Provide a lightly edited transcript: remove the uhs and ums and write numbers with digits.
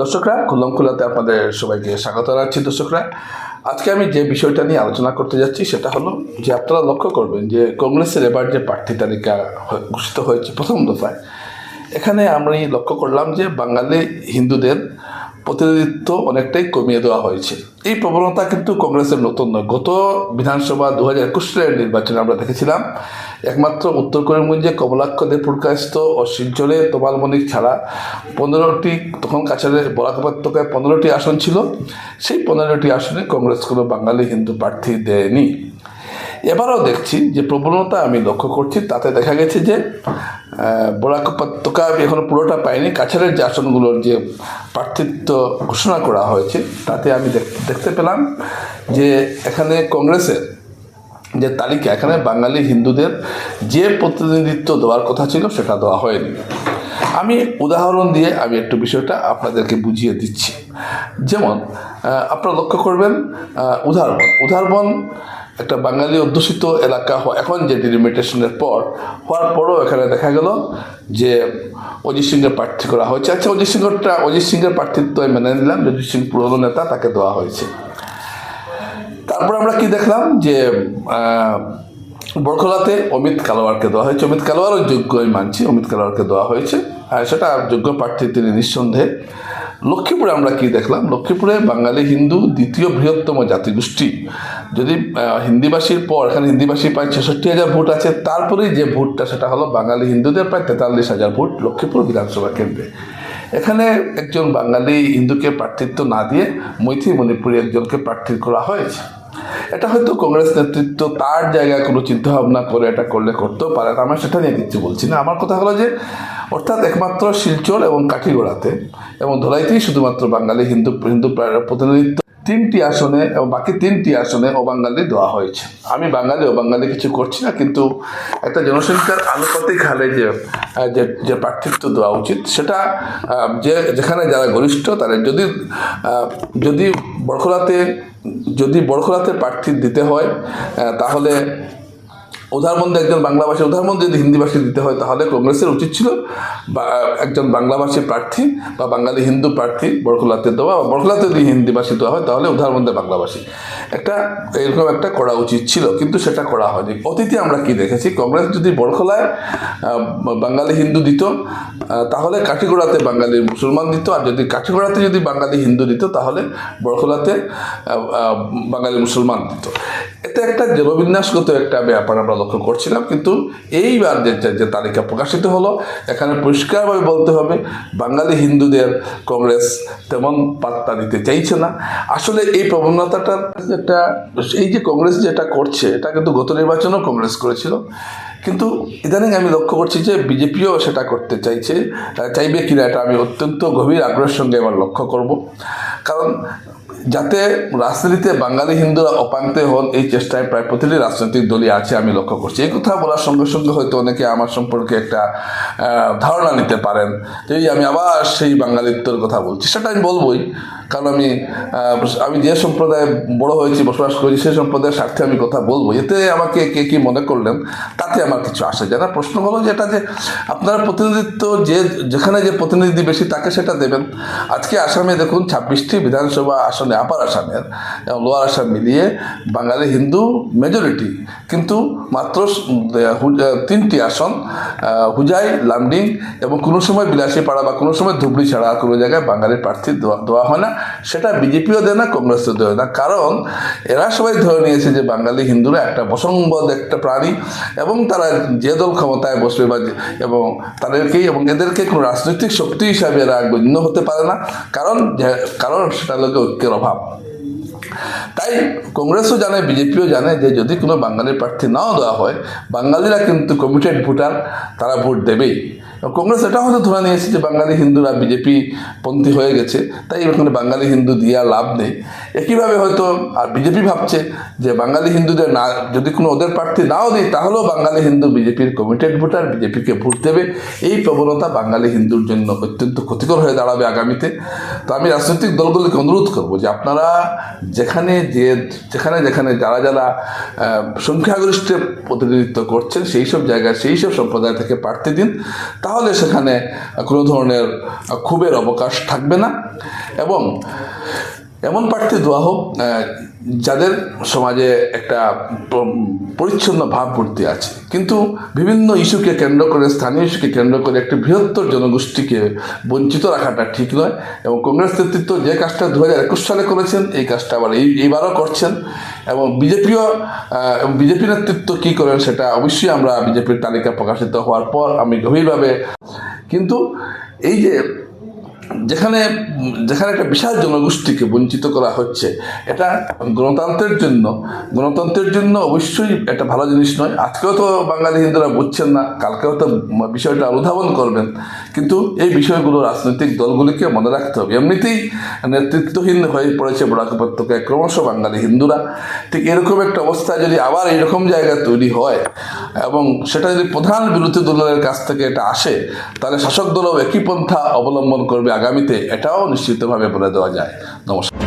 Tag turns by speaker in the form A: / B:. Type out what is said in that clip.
A: দর্শকরা, খুল্লাম খুল্লাতে আপনাদের সবাইকে স্বাগত জানাচ্ছি। দর্শকরা, আজকে আমি যে বিষয়টা নিয়ে আলোচনা করতে যাচ্ছি সেটা হলো যে আপনারা লক্ষ্য করবেন যে কংগ্রেসের এবার যে প্রার্থী তালিকা ঘোষিত হয়েছে প্রথম দফায়, এখানে আমি লক্ষ্য করলাম যে বাঙালি হিন্দুদের প্রতিনিধিত্ব অনেকটাই কমিয়ে দেওয়া হয়েছে। এই প্রবণতা কিন্তু কংগ্রেসের নতুন নয়। গত বিধানসভা 2021 সালের নির্বাচনে আমরা দেখেছিলাম একমাত্র উত্তর করিমগঞ্জে কমলাক্ষ দে পুরকায়স্থ ও শিলচরে তোমাল মনিক ছাড়া 15টি, তখন কাছাড়ের বরাক উপত্যকায় 15টি আসন ছিল। সেই 15টি আসনে কংগ্রেস কোনো বাঙালি হিন্দু প্রার্থী দেয়নি। এবারও দেখছি যে প্রবণতা আমি লক্ষ্য করছি, তাতে দেখা গেছে যে বরাক উপত্যকা এখনো পুরোটা পায়নি। কাছাড়ের যে আসনগুলোর যে প্রার্থিত্ব ঘোষণা করা হয়েছে তাতে আমি দেখতে পেলাম যে এখানে কংগ্রেসের যে তালিকা, এখানে বাঙালি হিন্দুদের যে প্রতিনিধিত্ব দেওয়ার কথা ছিল সেটা দেওয়া হয়নি। আমি উদাহরণ দিয়ে আমি একটু বিষয়টা আপনাদেরকে বুঝিয়ে দিচ্ছি। যেমন আপনারা লক্ষ্য করবেন উধারবন একটা বাঙালি অধ্যুষিত এলাকা এখন যে ডিলিমিটেশনের পর হওয়ার পরও এখানে দেখা গেল যে অজিত সিংয়ের প্রার্থী করা হয়েছে। আচ্ছা, অজিত সিংয়ের প্রার্থিত্ব মেনে নিলাম, অজিত সিং পুরনো নেতা, তাকে দেওয়া হয়েছে। তারপর আমরা কি দেখলাম যে বরখলাতে অমিত কালোয়ারকে দেওয়া হয়েছে। অমিত কালোয়ারও যোগ্য, আমি মানছি, অমিত কালোয়ারকে দেওয়া হয়েছে, সেটা যোগ্য প্রার্থী তিনি নিঃসন্দেহে। লক্ষ্মীপুরে আমরা কি দেখলাম, লক্ষ্মীপুরে বাঙালি হিন্দু দ্বিতীয় বৃহত্তম জাতিগোষ্ঠী। যদি হিন্দিভাষীর পর এখানে হিন্দিভাষী প্রায় 66,000 ভোট আছে, তারপরেই যে ভোটটা সেটা হলো বাঙালি হিন্দুদের প্রায় 43,000 ভোট লক্ষ্মীপুর বিধানসভা কেন্দ্রে। এখানে একজন বাঙালি হিন্দুকে প্রার্থিত্ব না দিয়ে মৈথি মণিপুরি একজনকে প্রার্থী করা হয়েছে। এটা হয়তো কংগ্রেস নেতৃত্ব তার জায়গায় কোনো চিন্তাভাবনা করে এটা করতেও পারে, আমরা সেটা নিয়ে কিছু বলছি না। আমার কথা হলো যে অর্থাৎ একমাত্র শিলচর এবং কাঠিগড়াতে এবং ধলাইতেই শুধুমাত্র বাঙালি হিন্দু প্রতিনিধিত্ব 3টি আসনে এবং বাকি 3টি আসনে অবাঙালি দেওয়া হয়েছে। আমি বাঙালি অবাঙালি কিছু করছি না, কিন্তু একটা জনসংখ্যার আনুপাতিক হারে যে প্রার্থিত্ব দেওয়া উচিত সেটা যেখানে যারা গরিষ্ঠ তাদের যদি বরখলাতে প্রার্থী দিতে হয় তাহলে উদাহরণে একজন বাংলাভাষী, উদাহরণ যদি হিন্দিভাষী দিতে হয় তাহলে কংগ্রেসের উচিত ছিল একজন বাংলাভাষী প্রার্থী বা বাঙালি হিন্দু প্রার্থী বরখলাতে দেওয়া, বা বরখলাতে যদি হিন্দিভাষী দেওয়া হয় তাহলে উদাহরণে বাংলাভাষী এরকম একটা করা উচিত ছিল, কিন্তু সেটা করা হয়নি। অতীতে আমরা কি দেখেছি, কংগ্রেস যদি বরখলায় বাঙালি হিন্দু দিত তাহলে কাঠিগড়াতে বাঙালি মুসলমান দিত, আর যদি কাঠিগড়াতে যদি বাঙালি হিন্দু দিত তাহলে বরখলাতে বাঙালি মুসলমান দিত। এটা একটা জনবিন্যাসগত একটা ব্যাপার আমরা লক্ষ্য করছিলাম, কিন্তু এইবার যে তালিকা প্রকাশিত হলো এখানে পরিষ্কারভাবে বলতে হবে বাঙালি হিন্দুদের কংগ্রেস তেমন পাত্তা দিতে চাইছে না। আসলে এই প্রবণতাটা এই যে কংগ্রেস যেটা করছে এটা কিন্তু গত নির্বাচনেও কংগ্রেস করেছিল, কিন্তু ইদানিং আমি লক্ষ্য করছি যে বিজেপিও সেটা করতে চাইবে কিনা এটা আমি অত্যন্ত গভীর আগ্রহের সঙ্গে এবার লক্ষ্য করব। কারণ যাতে রাজনীতিতে বাঙালি হিন্দুরা অপান্তে হন এই চেষ্টায় প্রায় প্রতিটি রাজনৈতিক দলই আছে আমি লক্ষ্য করছি। এই কথা বলার সঙ্গে সঙ্গে হয়তো অনেকে আমার সম্পর্কে একটা ধারণা নিতে পারেন যে আমি আবার সেই বাঙালিত্বর কথা বলছি। সেটা আমি বলবোই, কারণ আমি যে সম্প্রদায়ে বড় হয়েছি, বসবাস করেছি, সেই সম্প্রদায়ের স্বার্থে আমি কথা বলবো। এতে আমাকে কে কি মনে করলেন তাতে আমার কিছু আসে যায় না। প্রশ্ন হলো যে এটা যে আপনারা প্রতিনিধিত্ব যেখানে যে প্রতিনিধি বেশি তাকে সেটা দেবেন। আজকে আসামে দেখুন 26টি বিধানসভা আসনে, আপার আসামের এবং লোয়ার আসাম মিলিয়ে বাঙালি হিন্দু মেজরিটি, কিন্তু মাত্র 3টি আসন হুজাই, লামডিং এবং কোনো সময় বিলাসীপাড়া বা কোনো সময় ধুবড়ি ছাড়া কোনো জায়গায় বাঙালির প্রার্থী দেওয়া হয় না। সেটা বিজেপিও দেয় না, কংগ্রেসও দেয় না, কারণ এরা সবাই ধরে নিয়েছে যে বাঙালি হিন্দুরা একটা বসংবদ একটা প্রাণী এবং তারা যে দল ক্ষমতায় বসবে এবং তাদেরকেই এবং এদেরকে কোনো রাজনৈতিক শক্তি হিসাবে এরা গণ্য হতে পারে না, কারণ সেটা লোকে ঐক্যের অভাব। তাই কংগ্রেসও জানে, বিজেপিও জানে যে যদি কোনো বাঙালি প্রার্থী নাও দেওয়া হয় বাঙালিরা কিন্তু কমিটেড ভোটার, তারা ভোট দেবেই। কংগ্রেস এটা হয়তো ধরে নিয়েছে যে বাঙালি হিন্দুরা বিজেপি পন্থী হয়ে গেছে, তাই এখানে বাঙালি হিন্দু দিয়ে লাভ নেই। একইভাবে হয়তো আর বিজেপি ভাবছে যে বাঙালি হিন্দুদের না, যদি কোনো ওদের প্রার্থী নাও দিই তাহলেও বাঙালি হিন্দু বিজেপির কমিটেড ভোটার, বিজেপিকে ভোট দেবে। এই প্রবণতা বাঙালি হিন্দুর জন্য অত্যন্ত ক্ষতিকর হয়ে দাঁড়াবে আগামীতে। তো আমি রাজনৈতিক দলগুলিকে অনুরোধ করবো যে আপনারা যেখানে যারা সংখ্যাগরিষ্ঠ প্রতিনিধিত্ব করছেন সেই সব জায়গায় সেই সব সম্প্রদায় থেকে প্রার্থী দিন, তাহলে সেখানে কোনো ধরনের ক্ষোভের অবকাশ থাকবে না এবং এমন প্রার্থী দেওয়া হোক যাদের সমাজে একটা পরিচ্ছন্ন ভাবমূর্তি আছে, কিন্তু বিভিন্ন ইস্যুকে কেন্দ্র করে, স্থানীয় ইস্যুকে কেন্দ্র করে একটি বৃহত্তর জনগোষ্ঠীকে বঞ্চিত রাখাটা ঠিক নয়। এবং কংগ্রেস নেতৃত্ব যে কাজটা 2021 সালে করেছেন, এই কাজটা আবার এইবারও করছেন। এবং বিজেপি নেতৃত্ব কী করেন সেটা অবশ্যই আমরা বিজেপির তালিকা প্রকাশিত হওয়ার পর আমি গভীরভাবে, কিন্তু এই যে যেখানে একটা বিশাল জনগোষ্ঠীকে বঞ্চিত করা হচ্ছে, এটা গণতন্ত্রের জন্য অবশ্যই একটা ভালো জিনিস নয়। আজকেও তো বাঙালি হিন্দুরা বুঝছেন না, কালকেও তো বিষয়টা অনুধাবন করবেন, কিন্তু এই বিষয়গুলো রাজনৈতিক দলগুলিকে মনে রাখতে হবে। এমনিতেই নেতৃত্বহীন হয়ে পড়েছে বরাক উপত্যকায় ক্রমশ বাঙালি হিন্দুরা। ঠিক এরকম একটা অবস্থায় যদি আবার এইরকম জায়গা তৈরি হয় এবং সেটা যদি প্রধান বিরোধী দলের কাছ থেকে এটা আসে, তাহলে শাসক দলও একই পন্থা অবলম্বন করবে আগামীতে, এটাও নিশ্চিতভাবে বলে দেওয়া যায়। নমস্কার।